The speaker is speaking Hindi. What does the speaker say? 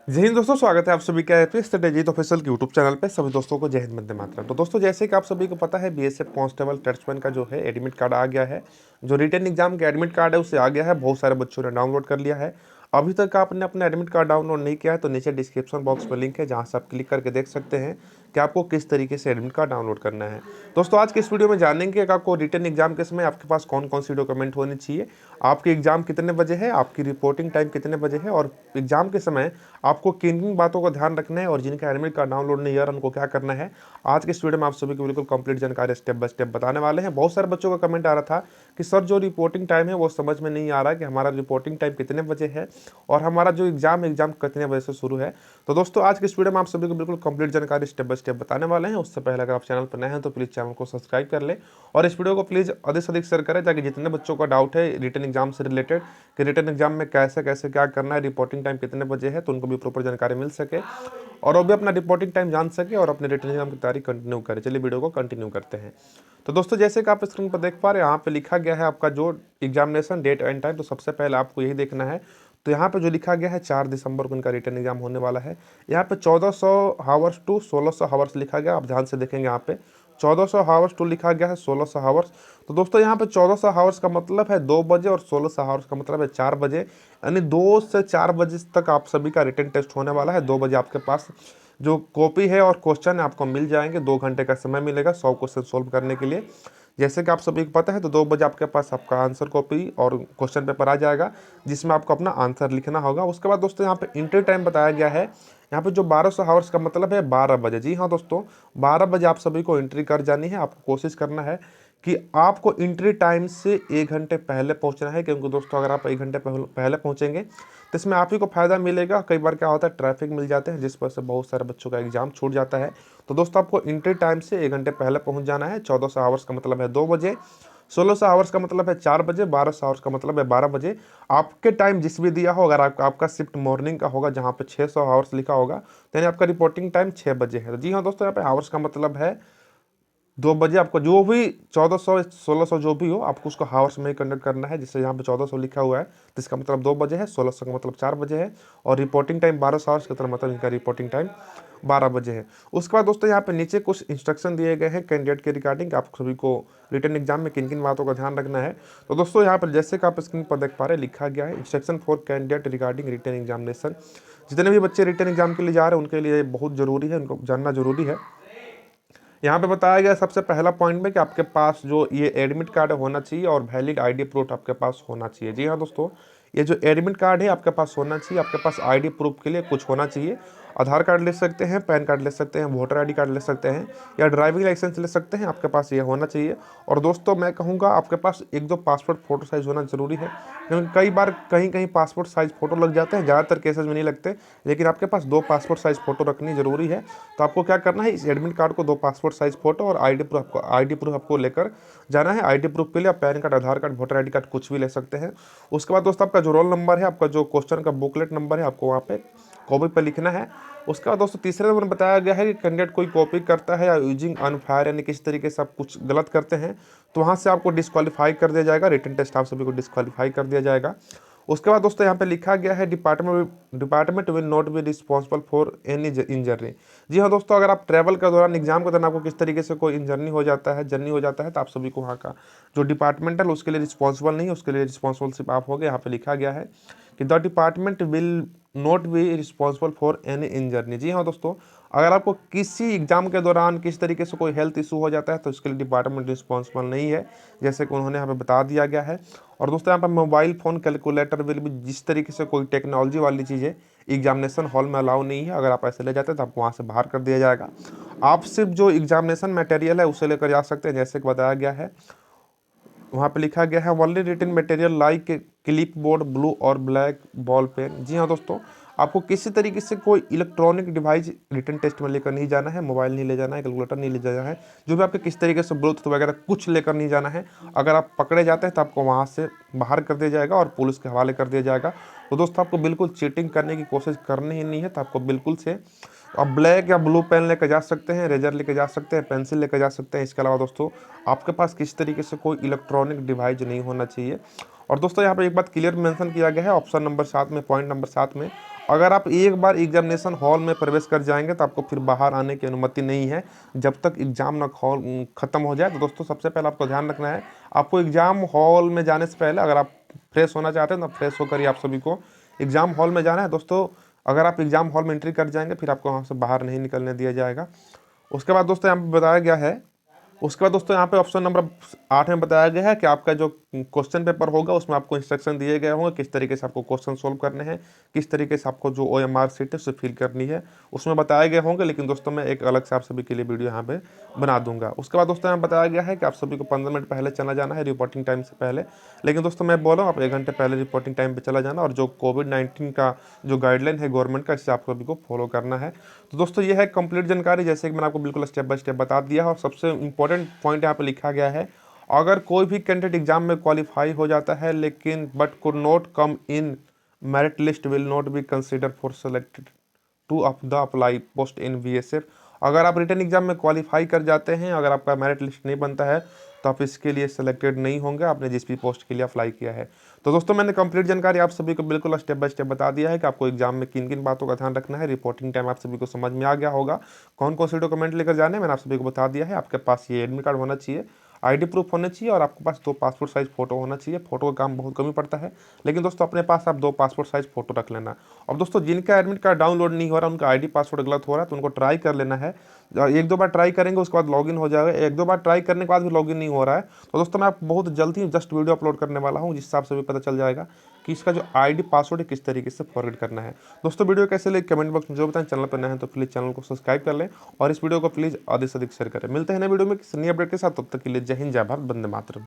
जय हिंद दोस्तों, स्वागत है आप सभी का AP strategy official YouTube channel पे। सभी दोस्तों को जय हिंद, वंदे मातरम। तो दोस्तों, जैसे कि आप सभी को पता है, बीएसएफ कांस्टेबल टेस्टमैन का जो है एडमिट कार्ड आ गया है। जो रिटन एग्जाम का एडमिट कार्ड है उससे आ गया है। बहुत सारे बच्चों ने डाउनलोड कर लिया है। अभी तक आपने अपना एडमिट कार्ड डाउनलोड नहीं किया है तो नीचे डिस्क्रिप्शन बॉक्स में लिंक है, जहाँ से आप क्लिक करके देख सकते हैं कि आपको किस तरीके से एडमिट कार्ड डाउनलोड करना है। दोस्तों, आज के इस वीडियो में जानेंगे कि आपको रिटन एग्जाम के समय आपके पास कौन कौन सी डॉक्यूमेंट होनी चाहिए, आपकी एग्जाम कितने बजे है, आपकी रिपोर्टिंग टाइम कितने बजे है, और एग्जाम के समय आपको किन किन बातों का ध्यान रखना है, और जिनका एडमिट कार्ड डाउनलोड नहीं है उनको क्या करना है। आज के इस वीडियो में आप सभी को बिल्कुल कंप्लीट जानकारी स्टेप बाय स्टेप बताने वाले हैं। बहुत सारे बच्चों का कमेंट आ रहा था कि सर, जो रिपोर्टिंग टाइम है वो समझ में नहीं आ रहा है कि हमारा रिपोर्टिंग टाइम कितने बजे है और हमारा जो एग्जाम कितने बजे से शुरू है। तो दोस्तों, आज के इस वीडियो में आप सभी को बिल्कुल कंप्लीट जानकारी स्टेप बाय स्टेप बताने वाले हैं। उससे पहले अगर आप चैनल पर नए हैं तो प्लीज़ चैनल को सब्सक्राइब कर ले और इस वीडियो को प्लीज़ अधिक से अधिक शेयर करें, ताकि जितने बच्चों का डाउट है रिटन एग्जाम से रिलेटेड कि रिटन एग्जाम में कैसे कैसे क्या करना है, रिपोर्टिंग टाइम कितने बजे है, तो उनको भी प्रॉपर जानकारी मिल सके और वो भी अपना रिपोर्टिंग टाइम जान सके और अपने रिटन एग्जाम की तैयारी कंटिन्यू करें। चलिए वीडियो को कंटिन्यू करते हैं। तो दोस्तों, जैसे कि आप स्क्रीन पर देख पा रहे हैं, यहाँ पे लिखा गया है आपका जो एग्जामिनेशन डेट एंड टाइम। तो सबसे पहले आपको यही देखना है। तो यहाँ पे जो लिखा गया है 4 दिसंबर को इनका रिटन एग्जाम होने वाला है। यहाँ पे 1400 हावर्स टू 1600 हावर्स लिखा गया। आप ध्यान से देखेंगे, यहाँ पे 1400 हावर्स टू लिखा गया है 1600 हावर्स। तो दोस्तों, यहाँ पे 1400 हावर्स का मतलब है 2 बजे और 1600 हावर्स का मतलब है 4 बजे, यानी 2 से 4 बजे तक आप सभी का रिटन टेस्ट होने वाला है। 2 बजे आपके पास जो कॉपी है और क्वेश्चन है आपको मिल जाएंगे। 2 घंटे का समय मिलेगा 100 क्वेश्चन सोल्व करने के लिए। जैसे कि आप सभी को पता है, तो 2 बजे आपके पास आपका आंसर कॉपी और क्वेश्चन पेपर आ जाएगा, जिसमें आपको अपना आंसर लिखना होगा। उसके बाद दोस्तों, यहाँ पे इंट्री टाइम बताया गया है। यहाँ पे जो 1200 हावर्स का मतलब है 12 बजे। जी हाँ दोस्तों, 12 बजे आप सभी को एंट्री कर जानी है। आपको कोशिश करना है कि आपको एंट्री टाइम से 1 घंटे पहले पहुंचना है, क्योंकि दोस्तों अगर आप 1 घंटे पहले पहुंचेंगे तो इसमें आप ही को फायदा मिलेगा। कई बार क्या होता है, ट्रैफिक मिल जाते हैं, जिस वजह से बहुत सारे बच्चों का एग्जाम छूट जाता है। तो दोस्तों, आपको एंट्री टाइम से 1 घंटे पहले पहुंच जाना है। 1400 आवर्स का मतलब है 2 बजे, 1600 आवर्स का मतलब है 4 बजे, 1200 आवर्स का मतलब है 12 बजे। आपके टाइम जिस भी दिया हो, अगर आपका शिफ्ट मॉर्निंग का होगा जहाँ पे 600 आवर्स लिखा होगा, तो यानी आपका रिपोर्टिंग टाइम 6 बजे है। तो जी हाँ दोस्तों, यहाँ पे आवर्स का मतलब है 2 बजे। आपको जो भी 1400 1600 जो भी हो, आपको उसको हावर्स में ही कंडक्ट करना है। जिससे यहाँ पे 1400 लिखा हुआ है तो इसका मतलब 2 बजे है, 1600 का मतलब 4 बजे है, और रिपोर्टिंग टाइम 1200 आवर्स का तरह मतलब इनका रिपोर्टिंग टाइम 12 बजे है। उसके बाद दोस्तों, यहाँ पे नीचे कुछ इंस्ट्रक्शन दिए गए हैं कैंडिडेट के रिगार्डिंग, आप सभी को रिटन एग्जाम में किन किन बातों का ध्यान रखना है। तो दोस्तों, यहाँ पर जैसे कि आप स्क्रीन पर देख पा रहे हैं, लिखा गया है instruction for candidate regarding written examination. जितने भी बच्चे रिटन एग्जाम के लिए जा रहे हैं उनके लिए बहुत जरूरी है, उनको जानना जरूरी है। यहाँ पे बताया गया सबसे पहला पॉइंट में कि आपके पास जो ये एडमिट कार्ड होना चाहिए और वैलिड आईडी प्रूफ आपके पास होना चाहिए। जी हाँ दोस्तों, ये जो एडमिट कार्ड है आपके पास होना चाहिए। आपके पास आईडी प्रूफ के लिए कुछ होना चाहिए। आधार कार्ड ले सकते हैं, पैन कार्ड ले सकते हैं, वोटर आईडी कार्ड ले सकते हैं, या ड्राइविंग लाइसेंस ले सकते हैं। आपके पास ये होना चाहिए। और दोस्तों, मैं कहूँगा आपके पास 1-2 पासपोर्ट फोटो साइज होना जरूरी है, क्योंकि कई बार कहीं कहीं पासपोर्ट साइज फोटो लग जाते हैं, ज़्यादातर केसेस में नहीं लगते, लेकिन आपके पास 2 पासपोर्ट साइज फोटो रखनी जरूरी है। तो आपको क्या करना है, इस एडमिट कार्ड को 2 पासपोर्ट साइज फोटो और आईडी प्रूफ आपको लेकर जाना है। आईडी प्रूफ के लिए आप पैन कार्ड, आधार कार्ड, वोटर आईडी कार्ड कुछ भी ले सकते हैं। उसके बाद दोस्तों, आपका जो रोल नंबर है, आपका जो क्वेश्चन का बुकलेट नंबर है, आपको वहाँ पे कॉपी पर लिखना है। उसके बाद दोस्तों, तीसरे नंबर में बताया गया है कि कैंडिडेट कोई कॉपी करता है या यूजिंग अनफायर, यानी किस तरीके से आप कुछ गलत करते हैं तो वहाँ से आपको डिस्क्वालीफाई कर दिया जाएगा। रिटन टेस्ट आप सभी को डिस्क्वालीफाई कर दिया जाएगा। उसके बाद दोस्तों, यहाँ पे लिखा गया है department will not be responsible for any injury. जी हाँ दोस्तों, अगर आप ट्रैवल के दौरान, एग्जाम के दौरान आपको किस तरीके से कोई इंजर्नी हो जाता है, जर्नी हो जाता है, तो आप सभी को वहाँ का जो डिपार्टमेंटल उसके लिए रिस्पॉन्सिबल नहीं है, उसके लिए रिस्पॉन्सिबल सिर्फ आप हो गए। यहाँ पे लिखा गया है कि the department will not be responsible for any injury. जी हाँ दोस्तों, अगर आपको किसी एग्जाम के दौरान किस तरीके से कोई हेल्थ इशू हो जाता है तो इसके लिए डिपार्टमेंट रिस्पॉन्सिबल नहीं है, जैसे कि उन्होंने यहाँ पे बता दिया गया है। और दोस्तों, यहाँ पर मोबाइल फ़ोन, कैलकुलेटर विल भी, जिस तरीके से कोई टेक्नोलॉजी वाली चीज़ें एग्जामिनेशन हॉल में अलाउ नहीं है, अगर आप ऐसे ले जाते हैं तो आपको वहाँ से बाहर कर दिया जाएगा। आप सिर्फ जो एग्जामिनेशन मटेरियल है उसे लेकर जा सकते हैं, जैसे कि बताया गया है। वहाँ पे लिखा गया है only written material like clip board, blue और ब्लैक बॉल पेन। जी हाँ दोस्तों, आपको किसी तरीके से कोई इलेक्ट्रॉनिक डिवाइस रिटन टेस्ट में लेकर नहीं जाना है। मोबाइल नहीं ले जाना है, कैलकुलेटर नहीं ले जाना है, जो भी आपके किस तरीके से ब्लूटूथ वगैरह कुछ लेकर नहीं जाना है। अगर आप पकड़े जाते हैं तो आपको वहाँ से बाहर कर दिया जाएगा और पुलिस के हवाले कर दिया जाएगा। तो दोस्तों, आपको बिल्कुल चीटिंग करने की कोशिश करनी ही नहीं है। तो आपको बिल्कुल से आप ब्लैक या ब्लू पेन लेकर जा सकते हैं, रेजर लेकर जा सकते हैं, पेंसिल लेकर जा सकते हैं। इसके अलावा दोस्तों, आपके पास किसी तरीके से कोई इलेक्ट्रॉनिक डिवाइस नहीं होना चाहिए। और दोस्तों, यहाँ पर एक बात क्लियर मेंशन किया गया है ऑप्शन नंबर 7 में, पॉइंट नंबर 7 में, अगर आप एक बार एग्जामिनेशन हॉल में प्रवेश कर जाएंगे तो आपको फिर बाहर आने की अनुमति नहीं है जब तक एग्ज़ाम ना हॉल ख़त्म हो जाए। तो दोस्तों सबसे पहले आपको ध्यान रखना है, आपको एग्ज़ाम हॉल में जाने से पहले अगर आप फ्रेश होना चाहते हैं तो फ्रेश होकर ही आप सभी को एग्ज़ाम हॉल में जाना है। दोस्तों अगर आप एग्ज़ाम हॉल में एंट्री कर जाएंगे फिर आपको वहाँ से बाहर नहीं निकलने दिया जाएगा। उसके बाद दोस्तों यहाँ पे बताया गया है, उसके बाद दोस्तों यहाँ पे ऑप्शन नंबर 8 में बताया गया है कि आपका जो क्वेश्चन पेपर होगा उसमें आपको इंस्ट्रक्शन दिए गए होंगे किस तरीके से आपको क्वेश्चन सोल्व करने हैं, किस तरीके से आपको जो OMR शीट है उसे फिल करनी है उसमें बताए गए होंगे। लेकिन दोस्तों मैं एक अलग से आप सभी के लिए वीडियो यहाँ पे बना दूंगा। उसके बाद दोस्तों यहाँ बताया गया है कि आप सभी को 15 मिनट पहले चला जाना है रिपोर्टिंग टाइम से पहले। लेकिन दोस्तों मैं बोल रहा हूँ आप 1 घंटे पहले रिपोर्टिंग टाइम पर चला जाना, और जो कोविड-19 का जो गाइडलाइन है गवर्नमेंट का, इससे आप सभी को फॉलो करना है। तो दोस्तों ये है कंप्लीट जानकारी, जैसे कि मैंने आपको बिल्कुल स्टेप बाय स्टेप बता दिया है। और सबसे इंपॉर्टेंट पॉइंट यहाँ पे लिखा गया है, अगर कोई भी कैंडिडेट एग्जाम में क्वालिफाई हो जाता है लेकिन but could not come in merit list will not be consider for selected two of the apply post in BSF। अगर आप रिटर्न एग्जाम में क्वालिफाई कर जाते हैं, अगर आपका मेरिट लिस्ट नहीं बनता है तो आप इसके लिए सेलेक्टेड नहीं होंगे, आपने जिस भी पोस्ट के लिए अप्लाई किया है। तो दोस्तों मैंने कंप्लीट जानकारी आप सभी को बिल्कुल स्टेप बाय स्टेप बता दिया है कि आपको एग्जाम में किन किन बातों का ध्यान रखना है। रिपोर्टिंग टाइम आप सभी को समझ में आ गया होगा, कौन कौन से डॉक्यूमेंट लेकर जाने मैंने आप सभी को बता दिया है। आपके पास ये एडमिट कार्ड होना चाहिए, ID प्रूफ होना चाहिए, और आपके पास 2 पासपोर्ट साइज फोटो होना चाहिए। फोटो का काम बहुत कम ही पड़ता है, लेकिन दोस्तों अपने पास आप 2 पासपोर्ट साइज फोटो रख लेना। और दोस्तों जिनका एडमिट कार्ड डाउनलोड नहीं हो रहा, उनका ID पासवर्ड गलत हो रहा है, तो उनको ट्राई कर लेना है। और 1-2 बार ट्राई करेंगे उसके बाद लॉगिन हो जाएगा। 1-2 बार ट्राई करने के बाद भी लॉगिन नहीं हो रहा है तो दोस्तों मैं आप बहुत जल्द ही जस्ट वीडियो अपलोड करने वाला हूँ, जिससे आप सभी पता चल जाएगा कि इसका जो ID पासवर्ड है किस तरीके से फॉरवर्ड करना है। दोस्तों वीडियो कैसे लगे कमेंट बॉक्स में जो बताएं। चैनल पर नए हैं तो प्लीज़ चैनल को सब्सक्राइब कर लें और इस वीडियो को प्लीज़ अधिक से अधिक शेयर करें। मिलते हैं नए वीडियो में किसी नई अपडेट के साथ, तब तक के लिए जय हिंद, जय भारत, वंदे मातरम।